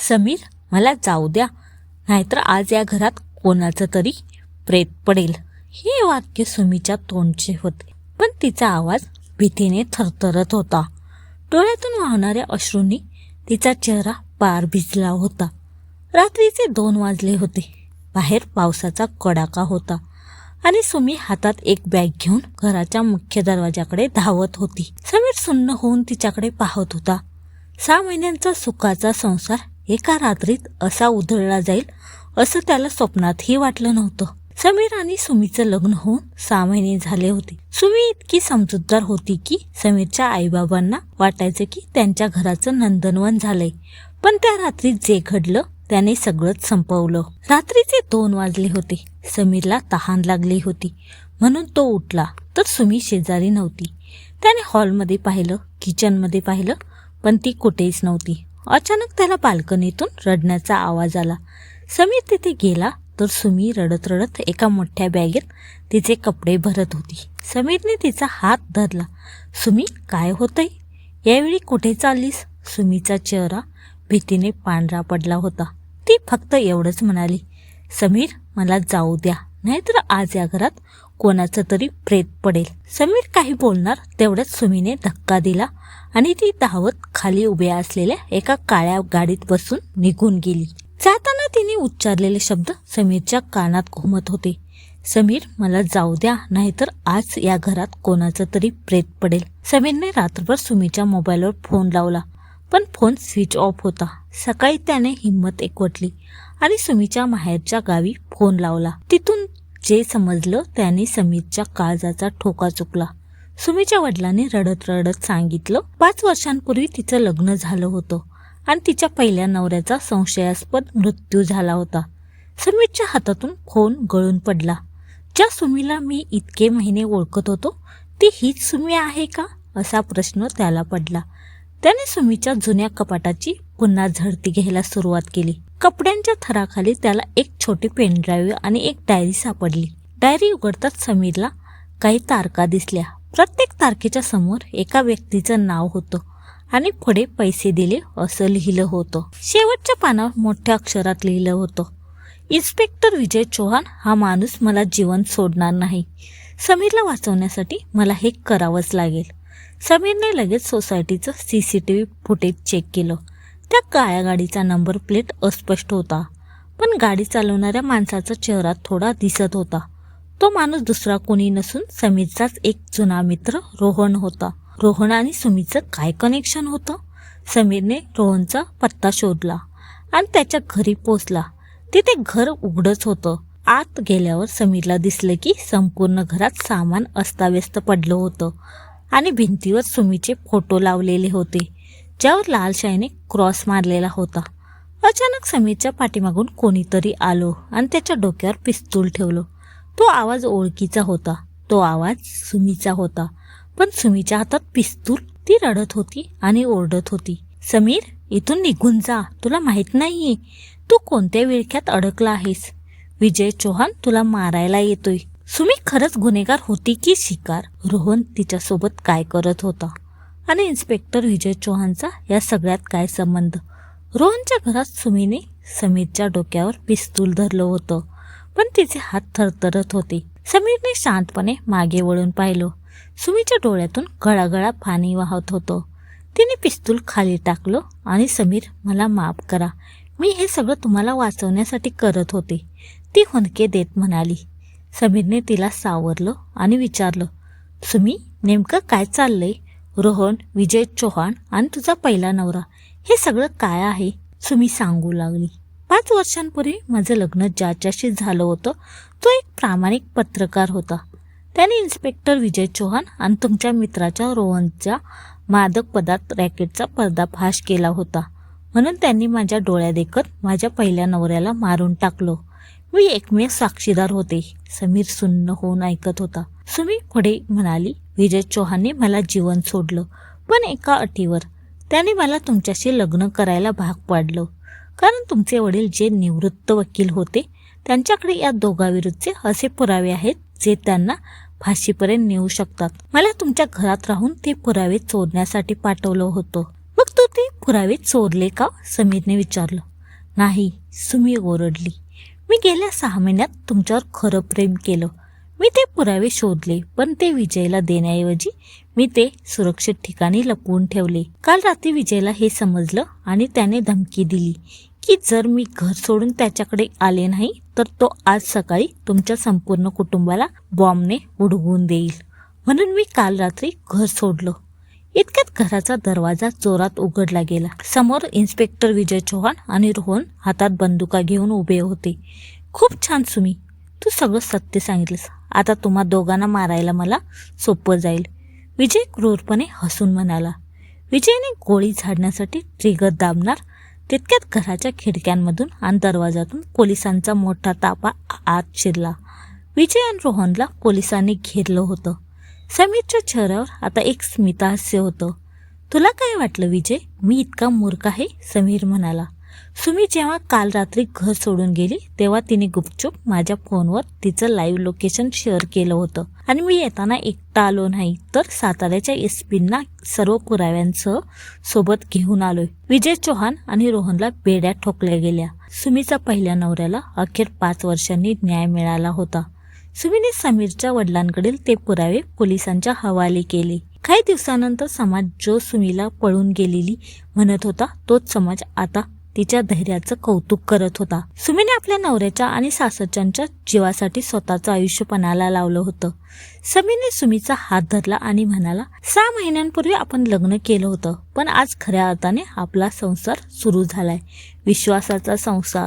समीर, मला जाऊ द्या, नाहीतर आज या घरात कोणाचं तरी प्रेत पडेल. हे वाक्य सुमीच्या तोंडचे होते, पण तिचा आवाज भीतीने थरथरत होता. डोळ्यातून वाहणाऱ्या अश्रूंनी तिचा चेहरा पार भिजला होता. रात्रीचे 2 वाजले होते. बाहेर पावसाचा कडाका होता आणि सुमी हातात एक बॅग घेऊन घराच्या मुख्य दरवाजाकडे धावत होती. समीर सुन्न होऊन तिच्याकडे पाहत होता. 6 महिन्यांचा सुखाचा संसार एका रात्रीत असा उधळला जाईल असं त्याला स्वप्नातही वाटलं नव्हतं. समीर आणि सुमीचं लग्न होऊन 6 महिने झाले होते. सुमी इतकी समजूतदार होती की समीरच्या आईबाबांना वाटायचं की त्यांच्या घराचं नंदनवन झालंय. पण त्या रात्री जे घडलं त्याने सगळंच संपवलं. रात्रीचे 2 वाजले होते. समीरला तहान लागली होती म्हणून तो उठला, तर सुमी शेजारी नव्हती. त्याने हॉलमध्ये पाहिलं, किचनमध्ये पाहिलं, पण ती कुठेच नव्हती. अचानक त्याला बाल्कनीतून रडण्याचा आवाज आला. समीर तिथे गेला तर सुमी रडत रडत एका मोठ्या बॅगेत तिचे कपडे भरत होती. समीरने तिचा हात धरला. सुमी, काय होतंय? यावेळी कुठे चाललीस? सुमीचा चेहरा भीतीने पांढरा पडला होता. ती फक्त एवढंच म्हणाली, समीर, मला जाऊ द्या, नाहीतर आज या घरात कोणाचं तरी प्रेत पडेल. समीर काही बोलणार तेवढ्याच सुमीने धक्का दिला आणि ती धावत खाली उभ्या असलेल्या एका काळ्या गाडीत बसून निघून गेली. जाताना तिने उच्चारलेले शब्द समीरच्या कानात घुमत होते. समीर, मला जाऊ द्या, नाहीतर आज या घरात कोणाचं तरी प्रेत पडेल. समीरने रात्रभर सुमीच्या मोबाईलवर फोन लावला, पण फोन स्विच ऑफ होता. सकाळी त्याने हिंमत एकवटली आणि सुमीच्या माहेरच्या गावी फोन लावला. तिथून जे समजलं त्याने समीरच्या काळजाचा ठोका चुकला. सुमीच्या वडिलांनी रडत रडत सांगितलं, 5 वर्षांपूर्वी तिचं लग्न झालं होतं आणि तिच्या पहिल्या नवऱ्याचा संशयास्पद मृत्यू झाला होता. समीरच्या हातातून फोन गळून पडला. ज्या सुमीला मी इतके महिने ओळखत होतो ती हीच सुमी आहे का, असा प्रश्न त्याला पडला. त्याने सुमीच्या जुन्या कपाटाची पुन्हा झडती घ्यायला सुरुवात केली. कपड्यांच्या थराखाली त्याला एक छोटी पेनड्राईव्ह आणि एक डायरी सापडली. डायरी उघडताच समीरला काही तारखा दिसल्या. प्रत्येक तारखेच्या समोर एका व्यक्तीचं नाव होतं आणि पुढे पैसे दिले असं लिहिलं होतं. शेवटच्या पानावर मोठ्या अक्षरात लिहिलं होतं, इन्स्पेक्टर विजय चौहान हा माणूस मला जीवन सोडणार नाही. समीरला वाचवण्यासाठी मला हे करावंच लागेल. समीरने लगेच सोसायटीचं CCTV फुटेज चेक केलं. त्या काळ्या गाडीचा नंबर प्लेट अस्पष्ट होता, पण गाडी चालवणाऱ्या माणसाचा चेहरा थोडा दिसत होता. तो माणूस दुसरा कोणी नसून समीरचाच एक जुना मित्र रोहन होता. रोहन आणि सुमीचं काय कनेक्शन होतं? समीरने रोहनचा पत्ता शोधला आणि त्याच्या घरी पोचला. तिथे घर उघडच होतं. आत गेल्यावर समीरला दिसलं की संपूर्ण घरात सामान अस्ताव्यस्त पडलं होतं आणि भिंतीवर सुमीचे फोटो लावलेले होते, ज्यावर लाल शाईने क्रॉस मारलेला होता. अचानक समीरच्या पाठीमागून कोणीतरी आलो आणि त्याच्या डोक्यावर पिस्तूल ठेवलं. तो आवाज ओळखीचा होता. तो आवाज सुमीचा होता, पण सुमीच्या हातात पिस्तूल. ती रडत होती आणि ओरडत होती, समीर, इथून निघून जा, तुला माहित नाहीये तू कोणत्या विळख्यात अडकला आहेस. विजय चौहान तुला मारायला येतोय. सुमी खरंच गुन्हेगार होती की शिकार? रोहन तिच्यासोबत काय करत होता आणि इन्स्पेक्टर विजय चौहानचा या सगळ्यात काय संबंध? रोहनच्या घरात सुमीने समीरच्या डोक्यावर पिस्तूल धरलं होतं, पण तिचे हात थरथरत होते. समीरने शांतपणे मागे वळून पाहिलं. सुमीच्या डोळ्यातून गळागळा पाणी वाहत होतं. तिने पिस्तूल खाली टाकलं आणि समीर, मला माफ करा, मी हे सगळं तुम्हाला वाचवण्यासाठी करत होते, ती हुंदके देत म्हणाली. समीरने तिला सावरलं आणि विचारलं, सुमी, नेमकं काय चाललंय? रोहन, विजय चौहान आणि तुझा पहिला नवरा, हे सगळं काय आहे? सुमी सांगू लागली, 5 वर्षांपूर्वी माझं लग्न ज्याच्याशी झालं होतं तो एक प्रामाणिक पत्रकार होता. त्याने इन्स्पेक्टर विजय चौहान आणि तुमच्या मित्राच्या रोहनच्या मादक पदार्थ रॅकेटचा पर्दाफाश केला होता, म्हणून त्यांनी माझ्या डोळ्यादेखत माझ्या पहिल्या नवऱ्याला मारून टाकलं. मी एकमेव साक्षीदार होते. समीर सुन्न होऊन ऐकत होता. सुमी पुढे म्हणाली, विजय चौहानने मला जीवन सोडलं, पण एका अटीवर. त्याने मला तुमच्याशी लग्न करायला भाग पाडलं, कारण तुमचे वडील जे निवृत्त वकील होते त्यांच्याकडे या दोघांविरुद्धचे असे पुरावे आहेत जे त्यांना फाशीपर्यंत नेऊ शकतात. मला तुमच्या घरात राहून ते पुरावे चोरण्यासाठी पाठवलं होतं. मग तू ते पुरावे चोरले का? समीरने विचारलं. नाही, सुमी ओरडली. मी गेल्या 6 महिन्यात तुमच्यावर खरं प्रेम केलं. मी ते पुरावे शोधले, पण ते विजयला देण्याऐवजी मी ते सुरक्षित ठिकाणी लपवून ठेवले. काल रात्री विजयला हे समजलं आणि त्याने धमकी दिली की जर मी घर सोडून त्याच्याकडे आले नाही तर तो आज सकाळी तुमच्या संपूर्ण कुटुंबाला बॉम्बने उडवून देईल. म्हणून मी काल रात्री घर सोडलं. इतक्यात घराचा दरवाजा जोरात उघडला गेला. समोर इन्स्पेक्टर विजय चौहान आणि रोहन हातात बंदुका घेऊन उभे होते. खूप छान सुमी, तू सगळं सत्य सांगितलंस. आता तुम्हा दोघांना मारायला मला सोपं जाईल, विजय क्रूरपणे हसून म्हणाला. विजयने गोळी झाडण्यासाठी ट्रिगर दाबणार तितक्यात घराच्या खिडक्यांमधून आणि दरवाजातून पोलिसांचा मोठा ताफा आत शिरला. विजय आणि रोहनला पोलिसांनी घेरलं होतं. समीरच्या चेहऱ्यावर आता एक स्मितहास्य होतं. तुला काय वाटलं विजय, मी इतका मूर्ख आहे? समीर म्हणाला. सुमी जेव्हा काल रात्री घर सोडून गेली तेव्हा तिने गुपचूप माझ्या फोनवर तिचं लाईव्ह लोकेशन शेअर केलं होतं आणि मी येताना एकटा आलो नाही तर साताऱ्याच्या एसपींना सर्व पुराव्यांसह सोबत घेऊन आलोय. विजय चौहान आणि रोहनला बेड्या ठोकल्या गेल्या. सुमीचा पहिल्या नवऱ्याला अखेर 5 वर्षांनी न्याय मिळाला होता. सुमीने समीरच्या वडिलांकडील ते पुरावे पोलिसांच्या हवाले केले. काही दिवसानंतर समाज जो सुमीला पळून गेलेली म्हणत होता तोच समाज आता तिच्या धैर्याचं कौतुक करत होता. सुमीने आपल्या नवऱ्याच्या आणि सासरच्यांच्या जीवासाठी स्वतःचं आयुष्य पणाला लावलं होतं. समीरने सुमीचा हात धरला आणि म्हणाला, 6 महिन्यांपूर्वी आपण लग्न केलं होतं, पण आज खऱ्या अर्थाने आपला संसार सुरू झालाय. विश्वासाचा संसार.